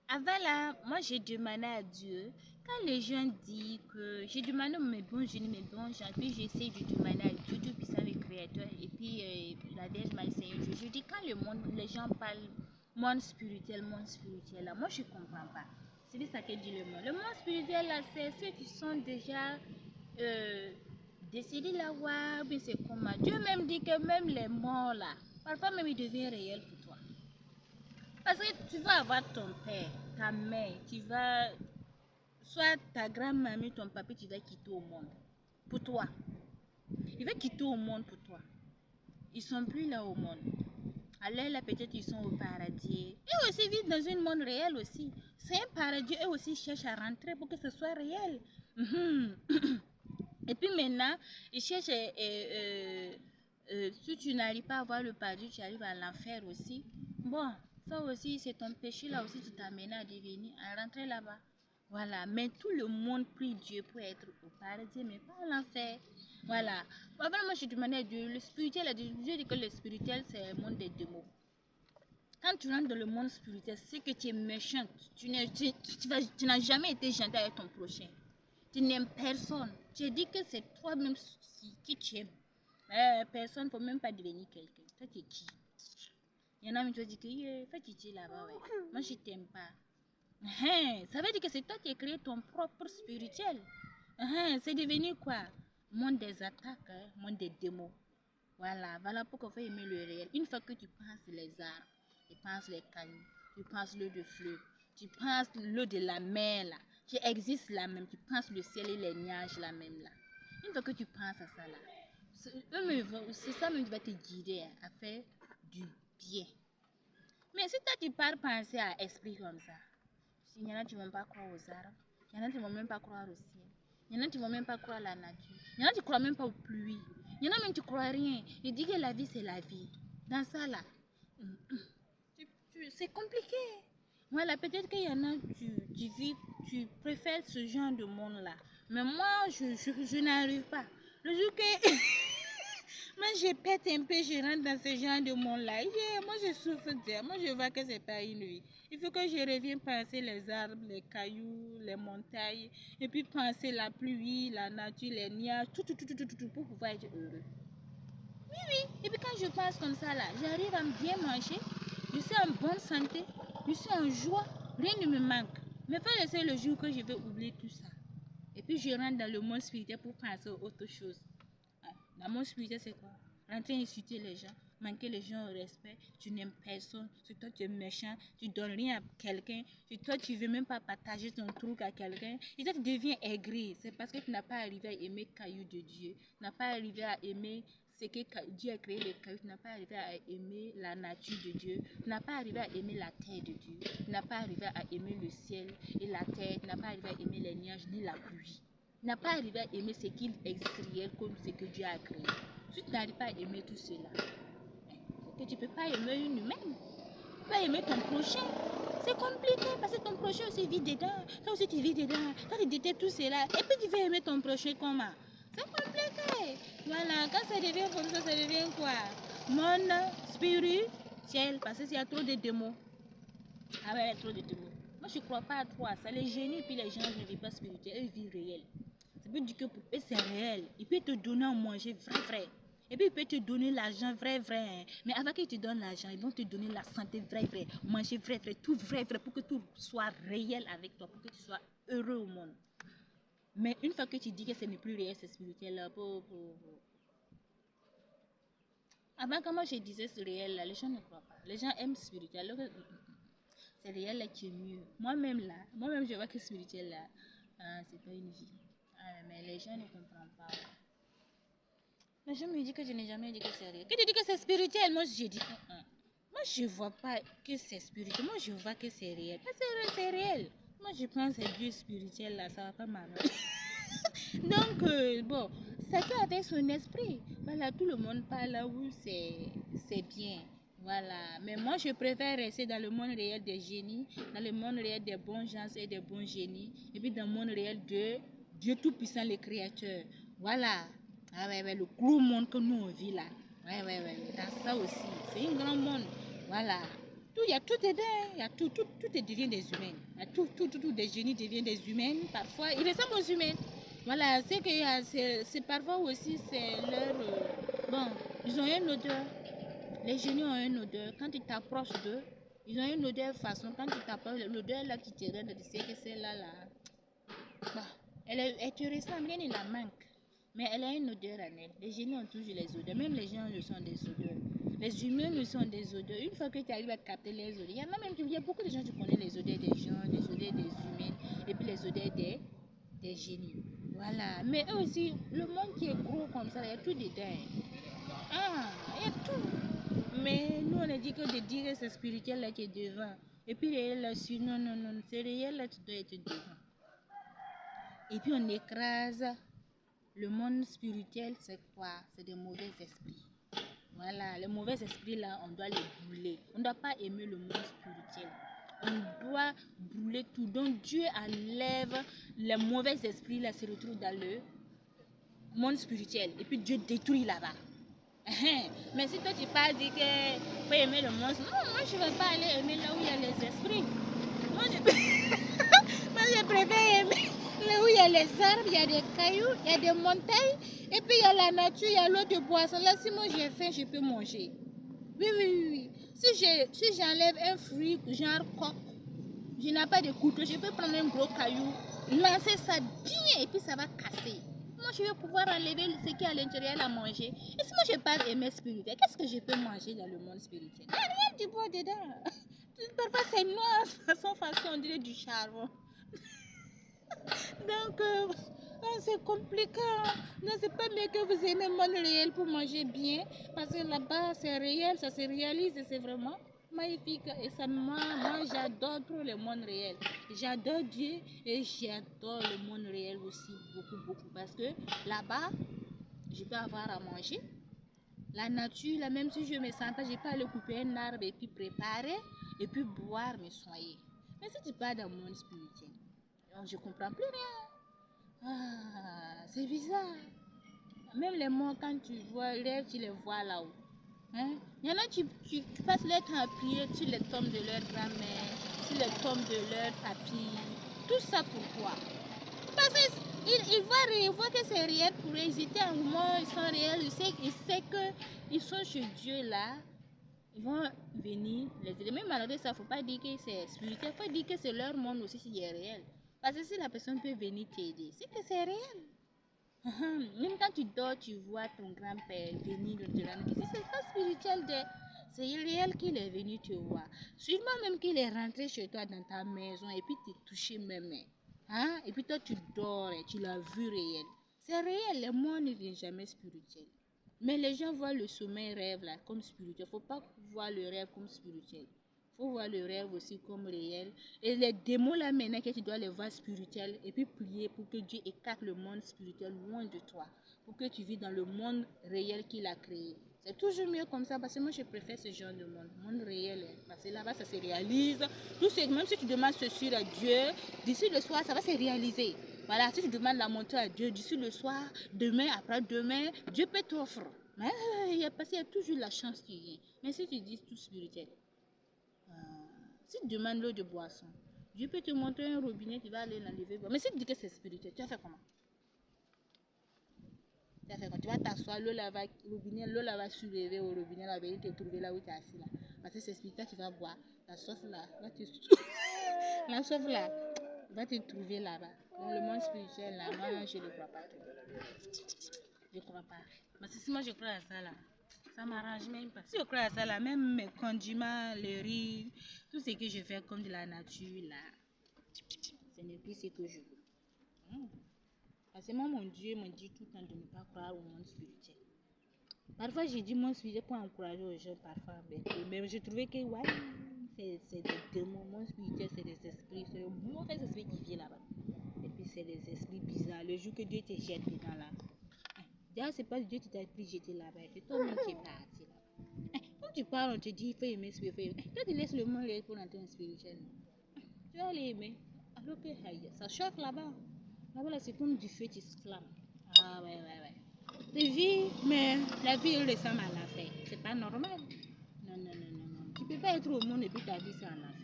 Avant là, moi j'ai demandé à Dieu, quand les gens disent que j'ai demandé mes bons génies, mes bons gens, puis j'essaie de demander à Dieu tout puissant le créateur, et puis la Vierge m'a enseigné. Je dis quand le monde, les gens parlent monde spirituel, là, moi je comprends pas. C'est ça que dit le monde. Le monde spirituel là, c'est ceux qui sont déjà décédés là-bas, mais c'est comment. Dieu même dit que même les morts là, parfois même ils deviennent réels pour toi. Parce que tu vas avoir ton père, ta mère, tu vas, soit ta grand-mamie, ton papa, tu vas quitter au monde. Pour toi. Il va quitter au monde pour toi. Ils sont plus là au monde. Alors là, peut-être ils sont au paradis. Eux aussi vivent dans un monde réel aussi. C'est un paradis, eux aussi cherchent à rentrer pour que ce soit réel. Et puis maintenant, ils cherchent, si tu n'arrives pas à voir le paradis, tu arrives à l'enfer aussi. Bon, ça aussi, c'est ton péché là aussi qui t'amène à devenir, à rentrer là-bas. Voilà, mais tout le monde prie Dieu pour être au paradis, mais pas à l'enfer. Voilà. Avant, moi, je demandais à Dieu, le spirituel, Dieu dit que le spirituel, c'est le monde des démons. Quand tu rentres dans le monde spirituel, c'est que tu es méchant. Tu n'as jamais été gentil avec ton prochain. Tu n'aimes personne. Tu as dit que c'est toi-même qui tu aimes. Personne ne peut même pas devenir quelqu'un. Toi, tu es qui? Il y en a qui disent que fais tu là-bas. Ouais. Moi, je t'aime pas. Ça veut dire que c'est toi qui as créé ton propre spirituel. C'est devenu quoi? Monde des attaques, monde des démons. Voilà pourquoi il faut aimer le réel. Une fois que tu penses les arbres, tu penses les cailloux, tu penses l'eau de fleuve, tu penses l'eau de la mer là, qui existe là même, tu penses le ciel et les nuages là même là. Une fois que tu penses à ça là, c'est ça même qui va te guider à faire du bien. Mais si toi tu pars penser à esprit comme ça, il y en a qui ne vont pas croire aux arbres, il y en a qui ne vont même pas croire au ciel, il y en a qui ne vont même pas croire à la nature, il y en a qui ne croient même pas aux pluies, il y en a même qui ne croient rien. Ils disent que la vie c'est la vie. Dans ça là, c'est compliqué. Voilà, peut-être qu'il y en a, tu préfères ce genre de monde là. Mais moi, je n'arrive pas. Le jour que moi je pète un peu, je rentre dans ce genre de monde-là. Moi je souffre de. Moi je vois que c'est pas une vie. Il faut que je revienne penser les arbres, les cailloux, les montagnes, et puis penser la pluie, la nature, les nuages, tout, pour pouvoir être heureux. Oui. Et puis quand je pense comme ça là, j'arrive à bien manger, je suis en bonne santé, je suis en joie, rien ne me manque. Mais pas laisser le jour que je vais oublier tout ça. Et puis je rentre dans le monde spirituel pour penser à autre chose. Dans mon spirituel, c'est quoi? Rentrer insulter les gens, manquer les gens au respect, tu n'aimes personne, c'est toi tu es méchant, tu donnes rien à quelqu'un, c'est toi tu veux même pas partager ton truc à quelqu'un, et toi tu deviens aigri. C'est parce que tu n'as pas arrivé à aimer caillou de Dieu, tu n'as pas arrivé à aimer ce que Dieu a créé les cailloux, tu n'as pas arrivé à aimer la nature de Dieu, tu n'as pas arrivé à aimer la terre de Dieu, tu n'as pas arrivé à aimer le ciel et la terre, tu n'as pas arrivé à aimer les nuages ni la pluie. Tu n'as pas arrivé à aimer ce qu'il existe réel comme ce que Dieu a créé. Si tu n'arrives pas à aimer tout cela, c'est que tu ne peux pas aimer une humaine. Tu ne peux pas aimer ton prochain. C'est compliqué parce que ton prochain aussi vit dedans. Toi aussi tu vis dedans. Toi tu détestes tout cela. Et puis tu veux aimer ton prochain comment? C'est compliqué. Voilà, quand ça devient comme ça devient quoi? Monde spirituel. Parce qu'il y a trop de démons. Ah ouais, trop de démons. Moi je ne crois pas trop à ça. Les génies et puis les gens ne vivent pas spirituel, ils vivent réel. Ça veut dire que pour eux, c'est réel. Il peut te donner à manger vrai. Et puis, il peut te donner l'argent vrai. Mais avant qu'ils te donnent l'argent, ils vont te donner la santé vrai. Manger vrai, tout vrai, pour que tout soit réel avec toi, pour que tu sois heureux au monde. Mais une fois que tu dis que ce n'est plus réel, c'est spirituel, là, avant, quand moi je disais c'est réel, là, les gens ne croient pas. Les gens aiment spirituel. C'est réel là qui est mieux. Moi-même, je vois que spirituel, là, c'est pas une vie. Mais les gens ne comprennent pas. Mais je me dis que je n'ai jamais dit que c'est réel. Que tu dis que c'est spirituel, moi je dis que moi je vois pas que c'est spirituel. Moi je vois que c'est réel. C'est réel. Moi je pense que c'est Dieu spirituel là, ça va pas m'arranger. Donc bon, chacun avec son esprit. Voilà, tout le monde parle là où c'est bien. Voilà, mais moi je préfère rester dans le monde réel des génies, dans le monde réel des bons gens et des bons génies, et puis dans le monde réel de Dieu Tout-Puissant, le Créateur. Voilà. Ah ouais, le gros monde que nous on vit là. Ouais. Dans ça aussi, c'est un grand monde. Voilà. il y a tout dedans, il y a tout devient des humains. Il y a tout, des génies deviennent des humains. Parfois, ils ressemblent aux humains. Voilà, c'est parfois aussi, c'est leur... bon, ils ont une odeur. Les génies ont une odeur. Quand tu t'approches d'eux, ils ont une odeur façon. Quand tu t'approches, l'odeur là qui te rend, tu sais que celle-là, bah, elle te ressemble, il la manque. Mais elle a une odeur en elle. Les génies ont toujours les odeurs. Même les gens le sont des odeurs. Les humains le sont des odeurs. Une fois que tu arrives à capter les odeurs, il y en a même, il y a beaucoup de gens qui connaissent les odeurs des gens, les odeurs des humains, et puis les odeurs des génies. Voilà. Mais eux aussi, le monde qui est gros comme ça, il y a tout dedans. Ah, il y a tout. Mais nous, on a dit que de dire que c'est spirituel là qui est devant. Et puis réel là-dessus, non, c'est réel là, tu dois être devant. Et puis on écrase le monde spirituel, c'est quoi? C'est des mauvais esprits. Voilà, les mauvais esprits là, on doit les brûler. On ne doit pas aimer le monde spirituel. On doit brûler tout. Donc Dieu enlève les mauvais esprits là, se retrouvent dans le monde spirituel. Et puis Dieu détruit là-bas. Mais si toi tu pas dit que faut aimer le monde, non, moi je ne vais pas aller aimer là où il y a les esprits. Moi je préfère aimer là où il y a les arbres, il y a des cailloux, il y a des montagnes, et puis il y a la nature, il y a l'eau de boisson. Là, si moi j'ai faim, je peux manger. Oui. Si j'enlève un fruit, genre coq, je n'ai pas de couteau, je peux prendre un gros caillou, lancer ça bien, et puis ça va casser. Moi, je vais pouvoir enlever ce qui est à l'intérieur à manger. Et si moi je parle aimer spirituel, qu'est-ce que je peux manger dans le monde spirituel? Il n'y a rien du bon dedans. Parfois, c'est noir, façon, on dirait du charbon. Donc, c'est compliqué. Non, c'est pas mieux que vous aimez le monde réel pour manger bien. Parce que là-bas, c'est réel, ça se réalise et c'est vraiment magnifique. Et ça, moi j'adore trop le monde réel. J'adore Dieu et j'adore le monde réel aussi beaucoup. Parce que là-bas, je peux avoir à manger. La nature, là, même si je me sens pas, je peux aller couper un arbre et puis préparer et puis boire, me soigner. Mais si tu pars dans le monde spirituel, je comprends plus rien. Ah, c'est bizarre. Même les morts, quand tu vois, tu les vois là-haut. Hein? Il y en a qui passent leur temps à prier sur les tombes de leur grand-mère, sur les tombes de leur papy. Tout ça pourquoi? Parce qu'ils voient que c'est réel pour eux. Ils étaient en moment, ils sont réels. Ils savent qu'ils sont chez Dieu là. Ils vont venir les aider. Mais malgré ça, il ne faut pas dire que c'est spirituel. Il faut dire que c'est leur monde aussi qui est réel. Parce que si la personne peut venir t'aider, c'est que c'est réel. Même quand tu dors, tu vois ton grand-père venir te rendre visite. C'est pas spirituel, c'est réel qu'il est venu te voir. Sûrement même qu'il est rentré chez toi dans ta maison et puis t'es touché même. Hein? Et puis toi tu dors et tu l'as vu réel. C'est réel, le monde ne vient jamais spirituel. Mais les gens voient le sommeil rêve là comme spirituel. Faut pas voir le rêve comme spirituel. Faut voir le rêve aussi comme réel. Et les démons là maintenant que tu dois les voir spirituels et puis prier pour que Dieu écarte le monde spirituel loin de toi. Pour que tu vis dans le monde réel qu'il a créé. C'est toujours mieux comme ça parce que moi je préfère ce genre de monde réel. Parce que là-bas ça se réalise. Tout ce, même si tu demandes ceci à Dieu, d'ici le soir ça va se réaliser. Voilà, si tu demandes la montée à Dieu d'ici le soir, demain, après-demain, Dieu peut t'offrir. Mais il y a toujours la chance qui vient. Mais si tu dis tout spirituel, si tu demandes l'eau de boisson, Dieu peut te montrer un robinet, tu vas aller l'enlever. Mais si tu dis que c'est spirituel, tu vas faire comment? Tu vas t'asseoir, l'eau là va soulever au robinet, la venir te trouver là où tu es assis là. Parce que c'est spirituel, tu vas boire. La soif là, la soif là, va te trouver là-bas. Dans le monde spirituel là, moi je ne crois pas trop. Je ne crois pas. Parce que si moi je crois à ça là, ça m'arrange même pas. Si je crois à ça là, même mes condiments, le riz, tout ce que je fais comme de la nature là, ce n'est plus ce que je veux. Parce que moi, mon Dieu me dit tout le temps de ne pas croire au monde spirituel. Parfois, j'ai dit monde spirituel pour encourager aux gens parfois. Mais je trouvais que, ouais, c'est des démons. Monde spirituel, c'est des esprits. C'est le mauvais esprit qui vient là-bas. Et puis, c'est des esprits bizarres. Le jour que Dieu te jette dedans là. D'ailleurs, c'est pas Dieu qui t'a pris jeter là-bas. C'est toi-même qui es parti là. Quand tu parles, on te dit, il faut aimer spirituel. Toi, tu laisses le monde pour entrer en spirituel. Tu vas aller aimer. Alors que, ça choque là-bas. Là-bas, c'est comme du feu qui se flamme. Ah ouais. Tu vis, mais la vie ressemble à la fête. C'est pas normal. Non. Tu peux pas être au monde et puis t'as dit ça en Afrique.